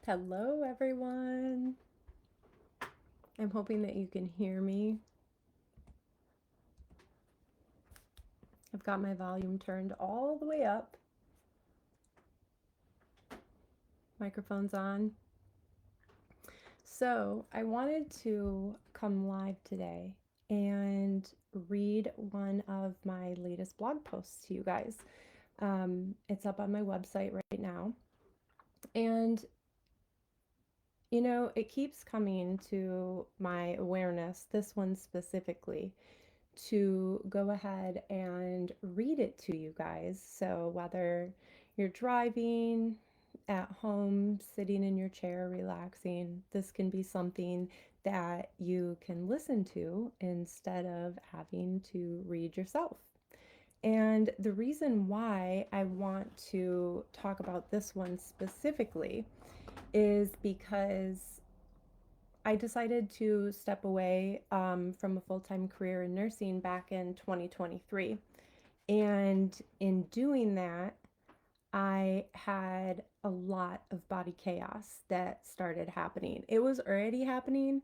Hello, everyone. I'm hoping that you can hear me. I've got my volume turned all the way up. Microphone's on. So, I wanted to come live today and read one of my latest blog posts to you guys. It's up on my website right now. And, it keeps coming to my awareness, this one specifically, to go ahead and read it to you guys. So, whether you're driving, at home, sitting in your chair, relaxing, this can be something that you can listen to instead of having to read yourself. And the reason why I want to talk about this one specifically is because I decided to step away from a full time career in nursing back in 2023. And in doing that, I had a lot of body chaos that started happening. It was already happening,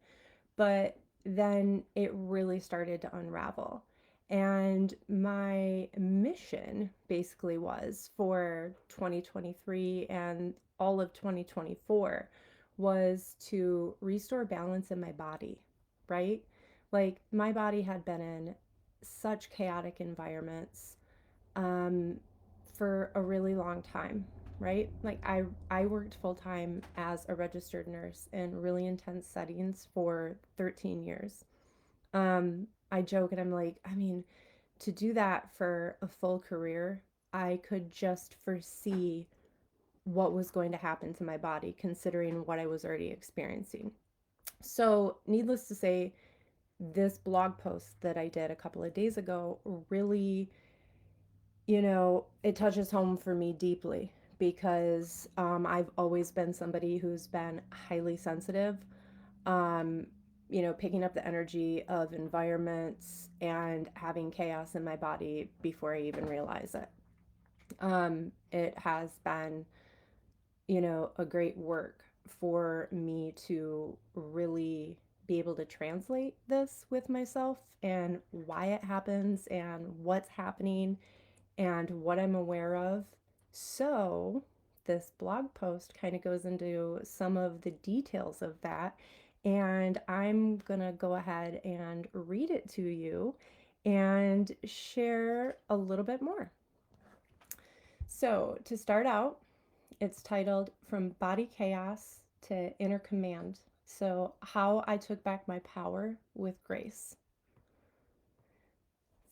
but then it really started to unravel. And my mission basically was for 2023 and all of 2024 was to restore balance in my body, right? Like my body had been in such chaotic environments um, for a really long time, right? Like I worked full time as a registered nurse in really intense settings for 13 years. I joke and I'm like, I mean, to do that for a full career, I could just foresee what was going to happen to my body considering what I was already experiencing. So, needless to say, this blog post that I did a couple of days ago really, it touches home for me deeply because I've always been somebody who's been highly sensitive, um, picking up the energy of environments and having chaos in my body before I even realize it. It has been, a great work for me to really be able to translate this with myself and why it happens and what's happening and what I'm aware of. So, this blog post kind of goes into some of the details of that. And I'm going to go ahead and read it to you and share a little bit more. So, to start out, it's titled From Body Chaos to Inner Command. So, how I took back my power with grace.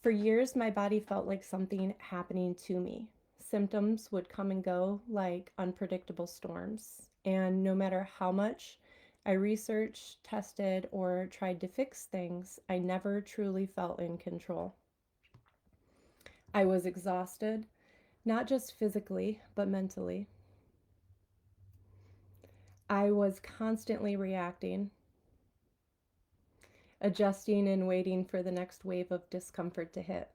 For years, my body felt like something happening to me. Symptoms would come and go like unpredictable storms. And no matter how much I researched, tested, or tried to fix things, I never truly felt in control. I was exhausted, not just physically, but mentally. I was constantly reacting, adjusting and waiting for the next wave of discomfort to hit.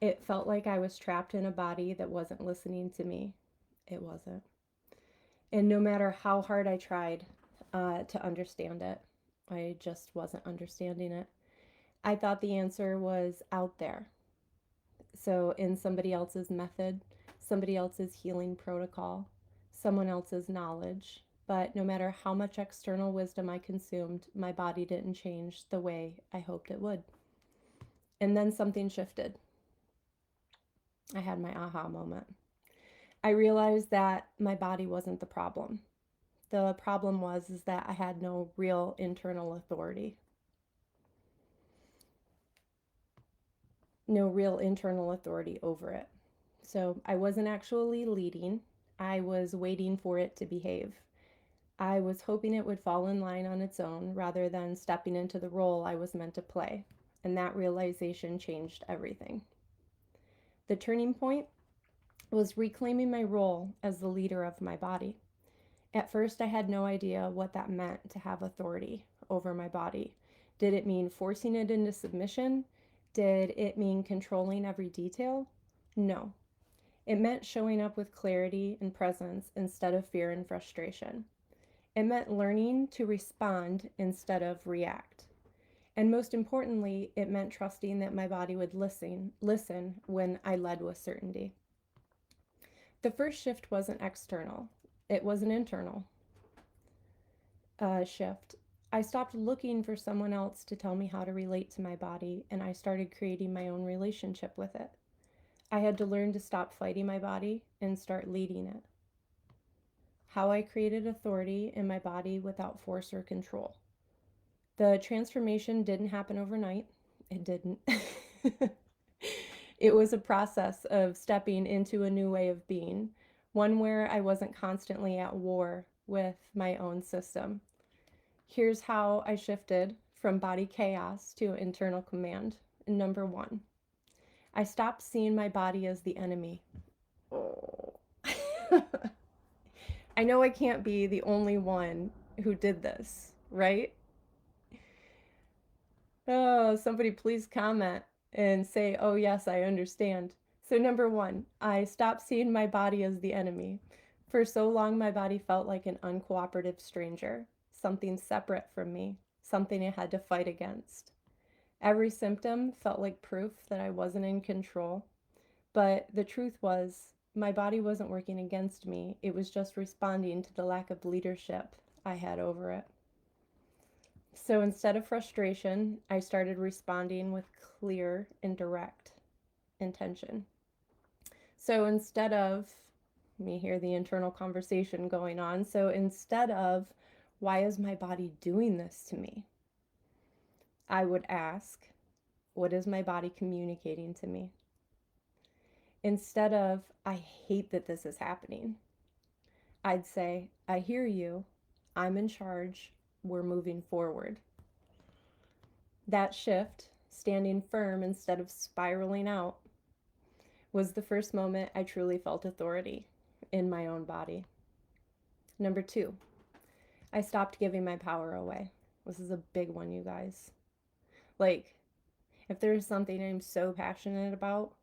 It felt like I was trapped in a body that wasn't listening to me. It wasn't. And no matter how hard I tried to understand it, I just wasn't understanding it. I thought the answer was out there. So, in somebody else's method, somebody else's healing protocol, someone else's knowledge. But no matter how much external wisdom I consumed, my body didn't change the way I hoped it would. And then something shifted. I had my aha moment. I realized that my body wasn't the problem. The problem was is that I had no real internal authority. No real internal authority over it. So I wasn't actually leading. I was waiting for it to behave. I was hoping it would fall in line on its own rather than stepping into the role I was meant to play. And that realization changed everything. The turning point was reclaiming my role as the leader of my body. At first, I had no idea what that meant to have authority over my body. Did it mean forcing it into submission? Did it mean controlling every detail? No. It meant showing up with clarity and presence instead of fear and frustration. It meant learning to respond instead of react. And most importantly, it meant trusting that my body would listen when I led with certainty. The first shift wasn't external, it was an internal shift. I stopped looking for someone else to tell me how to relate to my body, and I started creating my own relationship with it. I had to learn to stop fighting my body and start leading it. How I created authority in my body without force or control. The transformation didn't happen overnight. It didn't. It was a process of stepping into a new way of being, one where I wasn't constantly at war with my own system. Here's how I shifted from body chaos to internal command. Number one, I stopped seeing my body as the enemy. Oh. I know I can't be the only one who did this, right? Oh, somebody please comment and say, oh, yes, I understand. So, number one, I stopped seeing my body as the enemy. For so long, my body felt like an uncooperative stranger, something separate from me, something I had to fight against. Every symptom felt like proof that I wasn't in control. But the truth was, my body wasn't working against me, it was just responding to the lack of leadership I had over it. So instead of frustration, I started responding with clear and direct intention. So instead of, let me hear the internal conversation going on. So instead of, why is my body doing this to me? I would ask, what is my body communicating to me? Instead of, I hate that this is happening, I'd say, I hear you, I'm in charge, we're moving forward. That shift, standing firm instead of spiraling out, was the first moment I truly felt authority in my own body. Number two, I stopped giving my power away. This is a big one, you guys. Like, if there's something I'm so passionate about,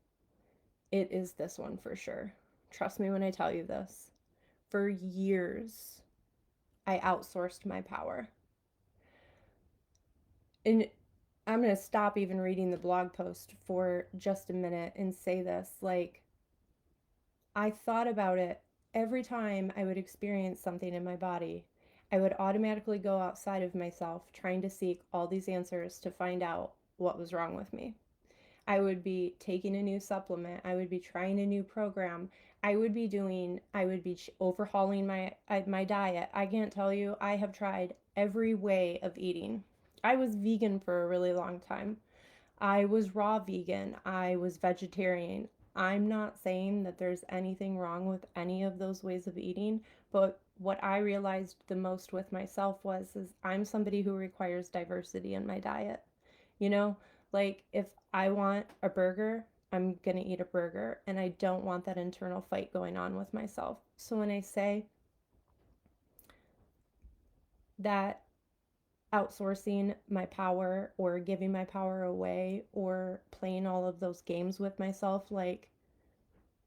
it is this one for sure. Trust me when I tell you this. For years, I outsourced my power. And I'm going to stop even reading the blog post for just a minute and say this. Like, I thought about it every time I would experience something in my body. I would automatically go outside of myself trying to seek all these answers to find out what was wrong with me. I would be taking a new supplement. I would be trying a new program. I would be overhauling my diet. I can't tell you, I have tried every way of eating. I was vegan for a really long time. I was raw vegan. I was vegetarian. I'm not saying that there's anything wrong with any of those ways of eating, but what I realized the most with myself was is I'm somebody who requires diversity in my diet. You know, like if I want a burger, I'm going to eat a burger and I don't want that internal fight going on with myself. So when I say that outsourcing my power or giving my power away or playing all of those games with myself like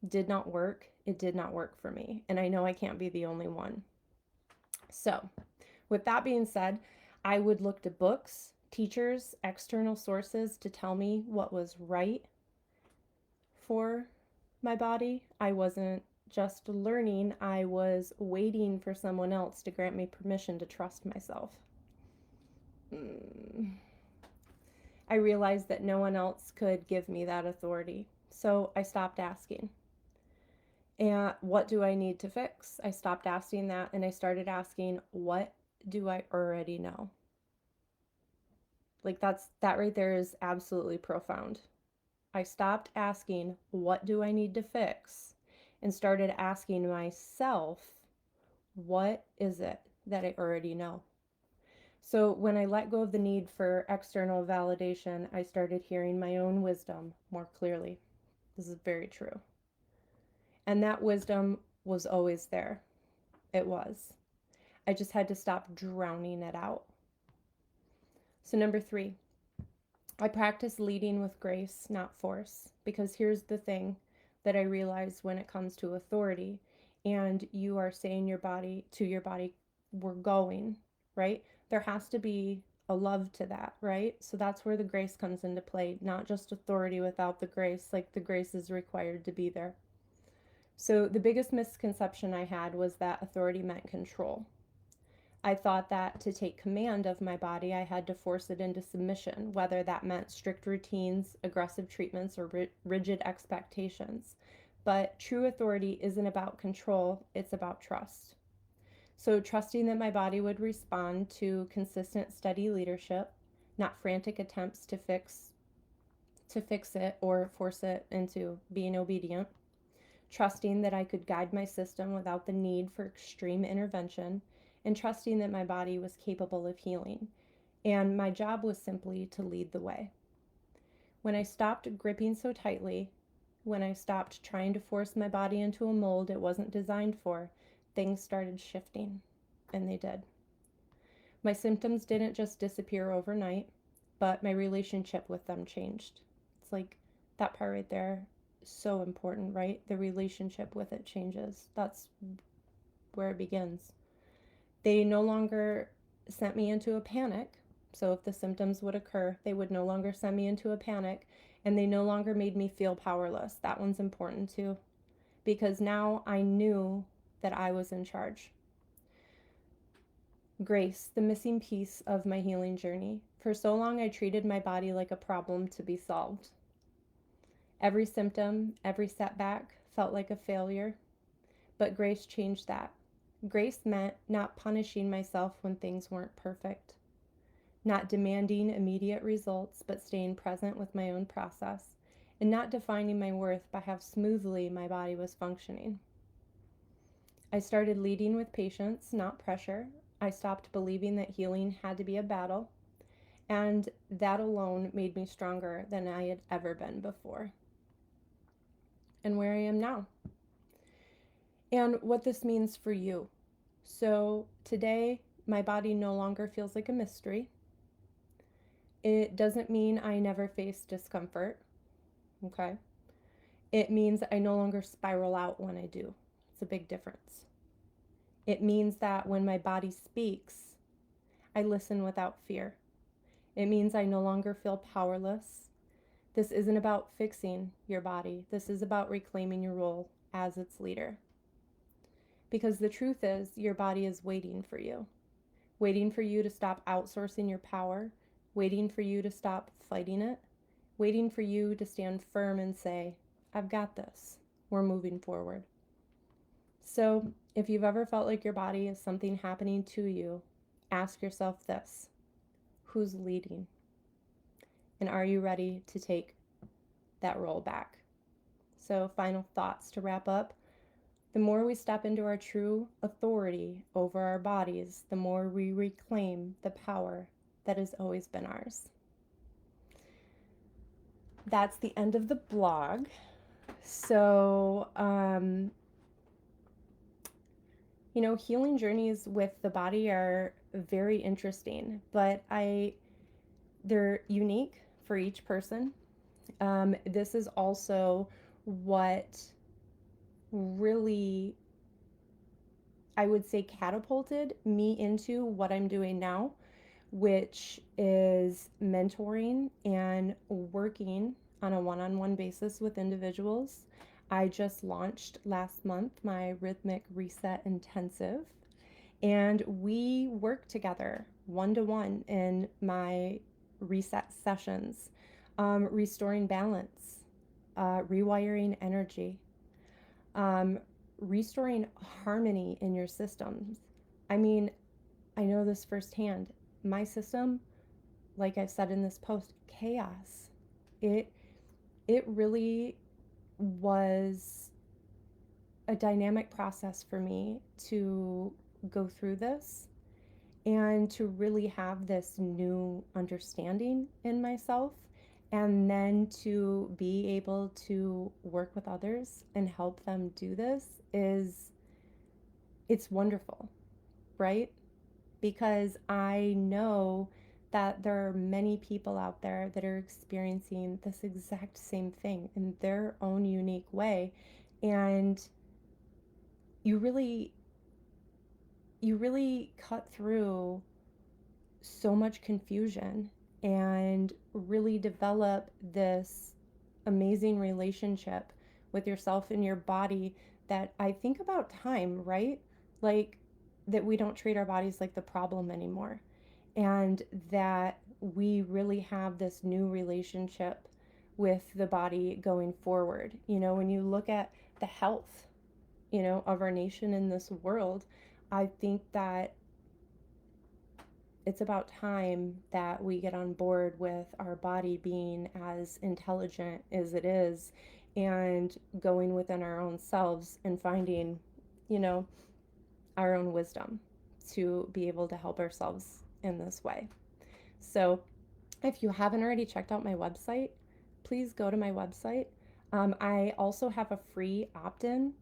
did not work, it did not work for me. And I know I can't be the only one. So, with that being said, I would look to books, teachers, external sources to tell me what was right for my body. I wasn't just learning, I was waiting for someone else to grant me permission to trust myself. I realized that no one else could give me that authority, so I stopped asking. And what do I need to fix? I stopped asking that and I started asking, what do I already know? Like that right there is absolutely profound. I stopped asking, what do I need to fix? And started asking myself, what is it that I already know? So when I let go of the need for external validation, I started hearing my own wisdom more clearly. This is very true. And that wisdom was always there. It was. I just had to stop drowning it out. So, number three, I practice leading with grace, not force. Because here's the thing that I realized when it comes to authority, and you are saying your body to your body we're going, right? There has to be a love to that, right? So that's where the grace comes into play, not just authority without the grace, like the grace is required to be there. So the biggest misconception I had was that authority meant control. I thought that to take command of my body, I had to force it into submission, whether that meant strict routines, aggressive treatments, or rigid expectations. But true authority isn't about control, it's about trust. So, trusting that my body would respond to consistent, steady leadership, not frantic attempts to fix it or force it into being obedient. Trusting that I could guide my system without the need for extreme intervention, and trusting that my body was capable of healing. And my job was simply to lead the way. When I stopped gripping so tightly, when I stopped trying to force my body into a mold it wasn't designed for, things started shifting. And they did. My symptoms didn't just disappear overnight, but my relationship with them changed. It's like that part right there, so important, right? The relationship with it changes. That's where it begins. They no longer sent me into a panic. So if the symptoms would occur, they would no longer send me into a panic, and they no longer made me feel powerless. That one's important too, because now I knew that I was in charge. Grace, the missing piece of my healing journey. For so long, I treated my body like a problem to be solved. Every symptom, every setback felt like a failure, but grace changed that. Grace meant not punishing myself when things weren't perfect, not demanding immediate results, but staying present with my own process, and not defining my worth by how smoothly my body was functioning. I started leading with patience, not pressure. I stopped believing that healing had to be a battle, and that alone made me stronger than I had ever been before. And where I am now. And what this means for you. So today, my body no longer feels like a mystery. It doesn't mean I never face discomfort, okay? It means I no longer spiral out when I do. It's a big difference. It means that when my body speaks, I listen without fear. It means I no longer feel powerless. This isn't about fixing your body. This is about reclaiming your role as its leader. Because the truth is, your body is waiting for you to stop outsourcing your power, waiting for you to stop fighting it, waiting for you to stand firm and say, I've got this. We're moving forward. So, if you've ever felt like your body is something happening to you, ask yourself this: who's leading? And are you ready to take that role back? So, final thoughts to wrap up. The more we step into our true authority over our bodies, the more we reclaim the power that has always been ours. That's the end of the blog. So, healing journeys with the body are very interesting, but they're unique for each person. This is also what really, I would say, catapulted me into what I'm doing now, which is mentoring and working on a one-on-one basis with individuals. I just launched last month my Rhythmic Reset Intensive, and we work together one-to-one in my reset sessions, restoring balance, rewiring energy, um, restoring harmony in your systems. I mean, I know this firsthand. My system, like I've said in this post, chaos. It it really was a dynamic process for me to go through this and to really have this new understanding in myself, and then to be able to work with others and help them do this is, it's wonderful, right? Because I know that there are many people out there that are experiencing this exact same thing in their own unique way. And you really you really cut through so much confusion and really develop this amazing relationship with yourself and your body that I think about time, right? Like that we don't treat our bodies like the problem anymore, and that we really have this new relationship with the body going forward. You know, when you look at the health, of our nation in this world, I think that it's about time that we get on board with our body being as intelligent as it is and going within our own selves and finding, you know, our own wisdom to be able to help ourselves in this way. So, if you haven't already checked out my website, please go to my website. I also have a free opt in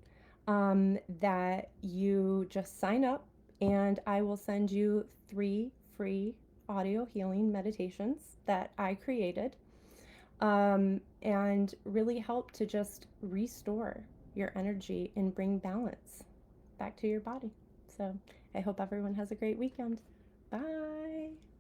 that you just sign up, and I will send you 3 free audio healing meditations that I created and really help to just restore your energy and bring balance back to your body. So I hope everyone has a great weekend. Bye.